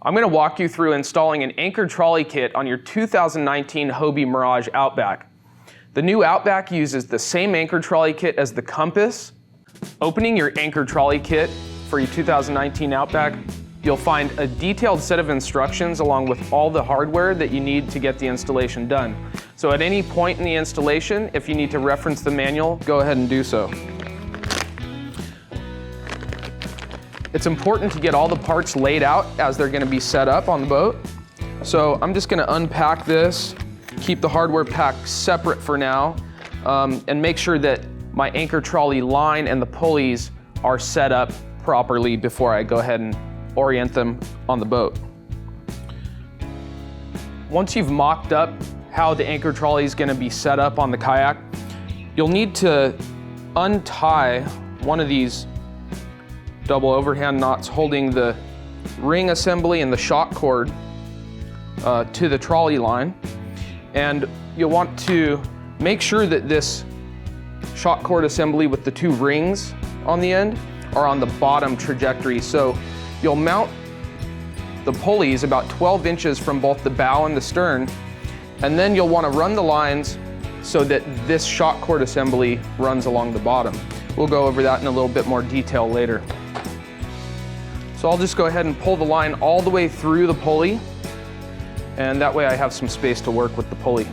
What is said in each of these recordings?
I'm going to walk you through installing an Anchor Trolley Kit on your 2019 Hobie Mirage Outback. The new Outback uses the same Anchor Trolley Kit as the Compass. Opening your Anchor Trolley Kit for your 2019 Outback, you'll find a detailed set of instructions along with all the hardware that you need to get the installation done. So at any point in the installation, if you need to reference the manual, go ahead and do so. It's important to get all the parts laid out as they're going to be set up on the boat. So I'm just going to unpack this, keep the hardware pack separate for now, and make sure that my anchor trolley line and the pulleys are set up properly before I go ahead and orient them on the boat. Once you've mocked up how the anchor trolley is going to be set up on the kayak, you'll need to untie one of these double overhand knots holding the ring assembly and the shock cord to the trolley line. And you'll want to make sure that this shock cord assembly with the two rings on the end are on the bottom trajectory. So you'll mount the pulleys about 12 inches from both the bow and the stern, and then you'll want to run the lines so that this shock cord assembly runs along the bottom. We'll go over that in a little bit more detail later. So I'll just go ahead and pull the line all the way through the pulley, and that way I have some space to work with the pulley.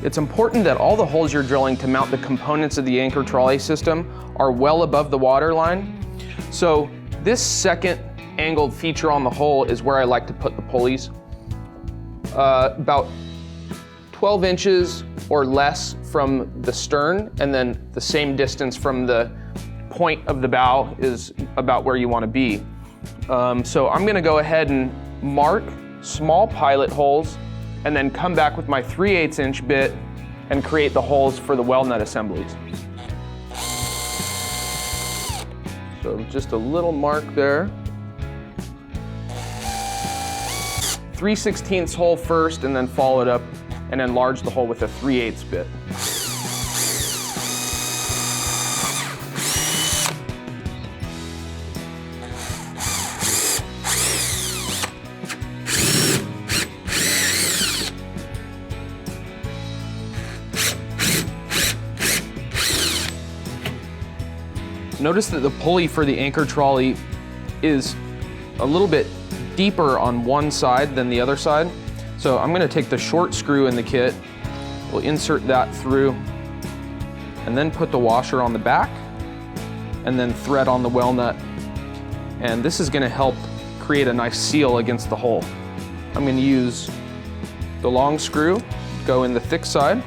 It's important that all the holes you're drilling to mount the components of the anchor trolley system are well above the water line. So this second angled feature on the hole is where I like to put the pulleys. About 12 inches or less from the stern, and then the same distance from the point of the bow is about where you want to be. So I'm going to go ahead and mark small pilot holes and then come back with my 3/8 inch bit and create the holes for the well nut assemblies. So just a little mark there. 3/16 hole first, and then follow it up and enlarge the hole with a 3/8 bit. Notice that the pulley for the anchor trolley is a little bit deeper on one side than the other side. So I'm going to take the short screw in the kit, we'll insert that through, and then put the washer on the back, and then thread on the well nut. And this is going to help create a nice seal against the hole. I'm going to use the long screw, go in the thick side,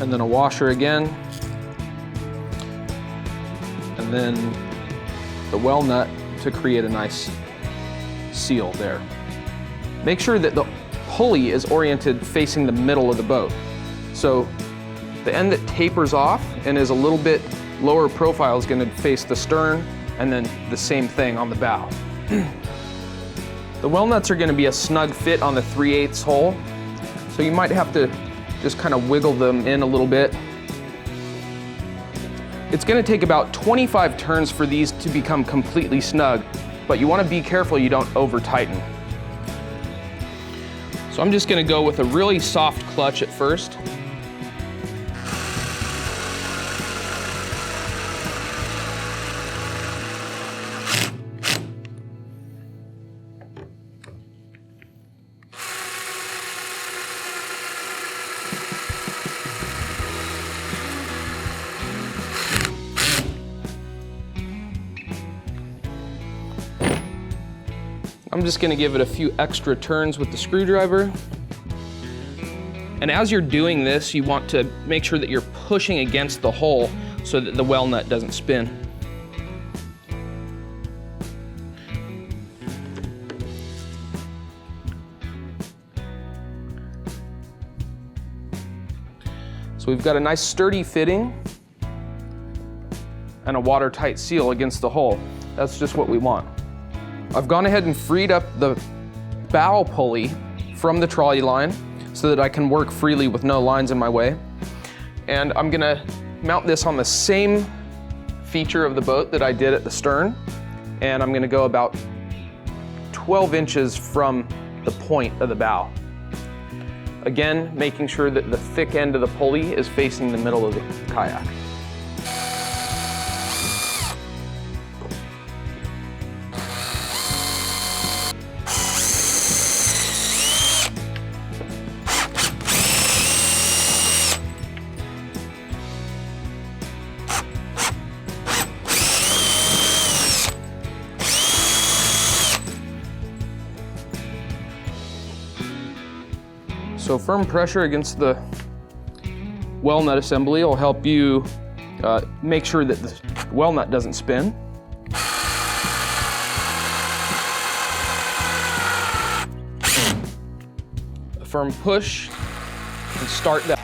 and then a washer again, and then the well nut to create a nice seal there. Make sure that the pulley is oriented facing the middle of the boat. So the end that tapers off and is a little bit lower profile is going to face the stern, and then the same thing on the bow. The well nuts are going to be a snug fit on the 3/8 hole, so you might have to just kind of wiggle them in a little bit. It's going to take about 25 turns for these to become completely snug, but you want to be careful you don't over tighten. So I'm just going to go with a really soft clutch at first. I'm just going to give it a few extra turns with the screwdriver. And as you're doing this, you want to make sure that you're pushing against the hole so that the well nut doesn't spin. So we've got a nice sturdy fitting and a watertight seal against the hole. That's just what we want. I've gone ahead and freed up the bow pulley from the trolley line so that I can work freely with no lines in my way. And I'm gonna mount this on the same feature of the boat that I did at the stern. And I'm gonna go about 12 inches from the point of the bow. Again, making sure that the thick end of the pulley is facing the middle of the kayak. So firm pressure against the well nut assembly will help you make sure that the well nut doesn't spin. A firm push and start that.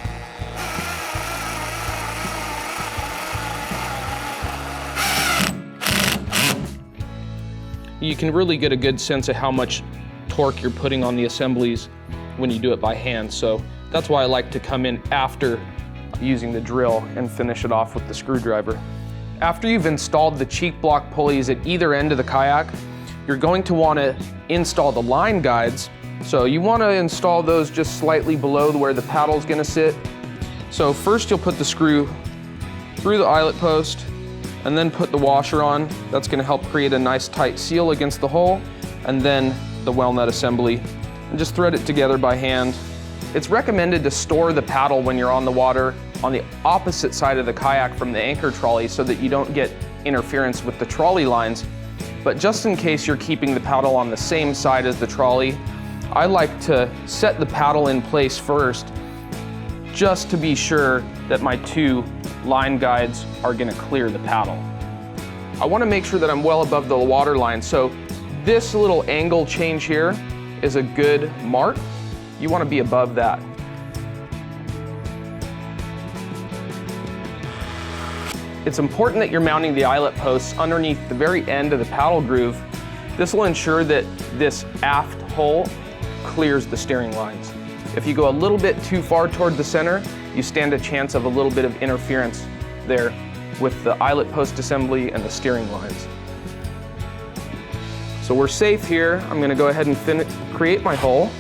You can really get a good sense of how much torque you're putting on the assemblies when you do it by hand. So that's why I like to come in after using the drill and finish it off with the screwdriver. After you've installed the cheek block pulleys at either end of the kayak, you're going to want to install the line guides. So you want to install those just slightly below where the paddle is going to sit. So first you'll put the screw through the eyelet post and then put the washer on. That's going to help create a nice tight seal against the hole, and then the well nut assembly, and just thread it together by hand. It's recommended to store the paddle when you're on the water on the opposite side of the kayak from the anchor trolley so that you don't get interference with the trolley lines. But just in case you're keeping the paddle on the same side as the trolley, I like to set the paddle in place first just to be sure that my two line guides are going to clear the paddle. I want to make sure that I'm well above the water line, so this little angle change here is a good mark. You want to be above that. It's important that you're mounting the eyelet posts underneath the very end of the paddle groove. This will ensure that this aft hole clears the steering lines. If you go a little bit too far toward the center, you stand a chance of a little bit of interference there with the eyelet post assembly and the steering lines. So we're safe here. I'm going to go ahead and create my hole.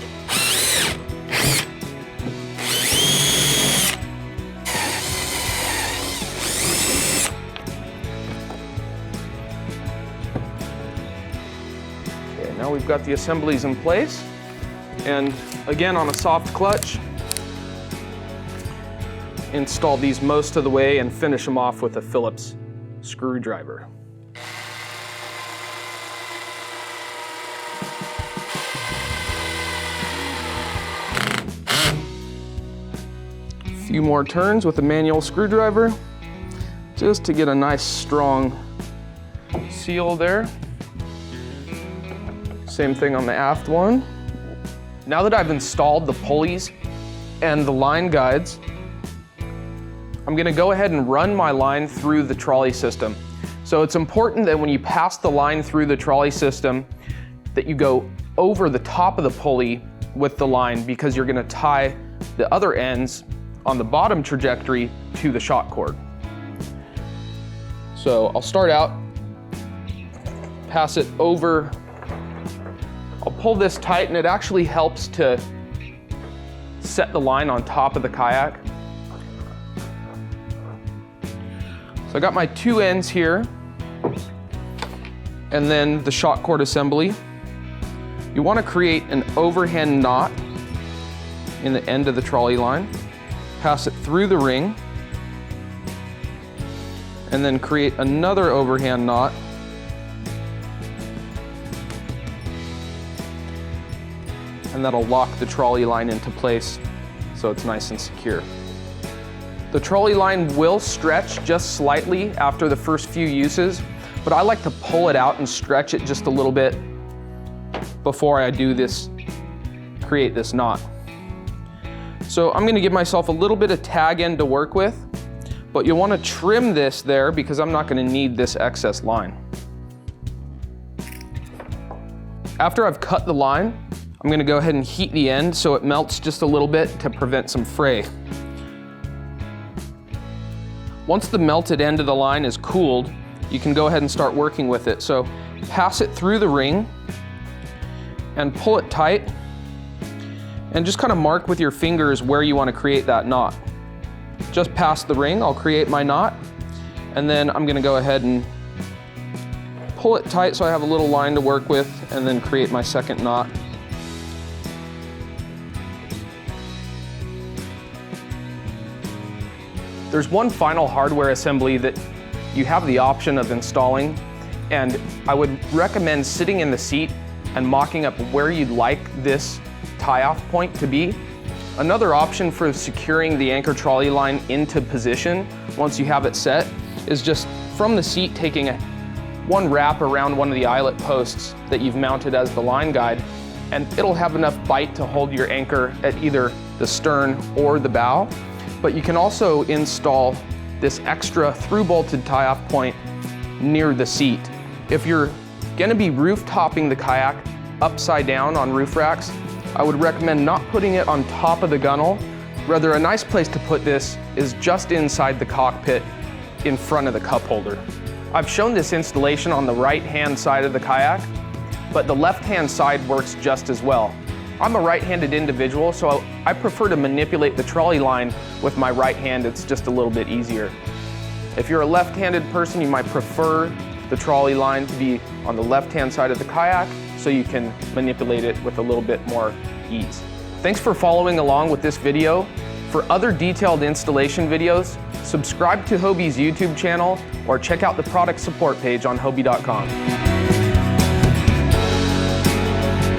Okay, now we've got the assemblies in place. And again, on a soft clutch, install these most of the way and finish them off with a Phillips screwdriver. A few more turns with a manual screwdriver just to get a nice strong seal there. Same thing on the aft one. Now that I've installed the pulleys and the line guides, I'm going to go ahead and run my line through the trolley system. So it's important that when you pass the line through the trolley system that you go over the top of the pulley with the line, because you're going to tie the other ends on the bottom trajectory to the shock cord. So I'll start out, pass it over. I'll pull this tight, and it actually helps to set the line on top of the kayak. So I got my two ends here, and then the shock cord assembly. You want to create an overhand knot in the end of the trolley line, pass it through the ring, and then create another overhand knot. And that'll lock the trolley line into place so it's nice and secure. The trolley line will stretch just slightly after the first few uses, but I like to pull it out and stretch it just a little bit before I do this, create this knot. So I'm gonna give myself a little bit of tag end to work with, but you'll wanna trim this there because I'm not gonna need this excess line. After I've cut the line, I'm gonna go ahead and heat the end so it melts just a little bit to prevent some fray. Once the melted end of the line is cooled, you can go ahead and start working with it. So pass it through the ring, and pull it tight, and just kind of mark with your fingers where you want to create that knot. Just past the ring, I'll create my knot, and then I'm going to go ahead and pull it tight so I have a little line to work with, and then create my second knot. There's one final hardware assembly that you have the option of installing, and I would recommend sitting in the seat and mocking up where you'd like this tie-off point to be. Another option for securing the anchor trolley line into position once you have it set is just from the seat taking one wrap around one of the eyelet posts that you've mounted as the line guide, and it'll have enough bite to hold your anchor at either the stern or the bow. But you can also install this extra through-bolted tie-off point near the seat. If you're gonna be roof topping the kayak upside down on roof racks, I would recommend not putting it on top of the gunnel. Rather, a nice place to put this is just inside the cockpit in front of the cup holder. I've shown this installation on the right-hand side of the kayak, but the left-hand side works just as well. I'm a right-handed individual, so I prefer to manipulate the trolley line with my right hand. It's just a little bit easier. If you're a left-handed person, you might prefer the trolley line to be on the left-hand side of the kayak, so you can manipulate it with a little bit more ease. Thanks for following along with this video. For other detailed installation videos, subscribe to Hobie's YouTube channel or check out the product support page on Hobie.com.